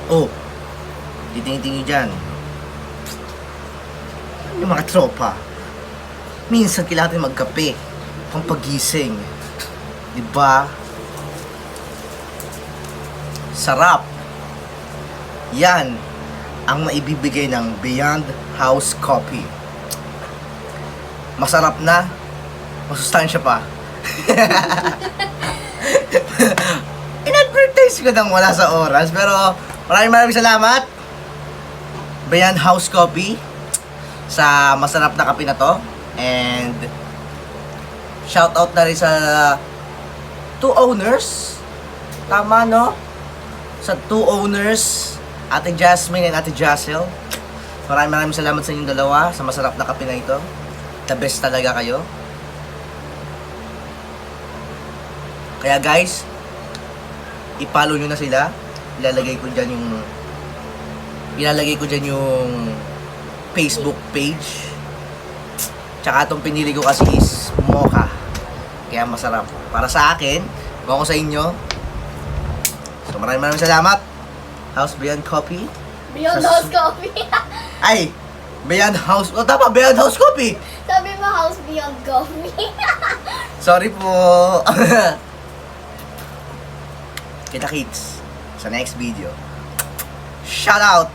Oh, titingin-tingin dyan. Yung mga tropa. Minsan kailangan natin magkape. Pampagising. Diba? Sarap. Yan ang maibibigay ng Beyond House Coffee. Masarap na. Masustansya pa. In-advertise ko nang wala sa oras. Pero maraming salamat Beyond House Coffee sa masarap na kape na to. And shout out na rin sa two owners. Tama, no? Sa two owners, Ate Jasmine and Ate Jacel. Maraming salamat sa inyong dalawa sa masarap na kape na ito. The best talaga kayo. Kaya guys, i-follow nyo na sila. Ilalagay ko dyan yung Facebook page. Tsaka itong pinili ko kasi is mocha. Kaya masarap. Para sa akin, kung ako sa inyo. So maraming salamat. House Beyond Coffee. Beyond House Coffee. Ay! Beyond House. Oh, tama. Beyond House Coffee. Sabi mo House Beyond Coffee. Sorry po. Kita kids sa next video. Shout out.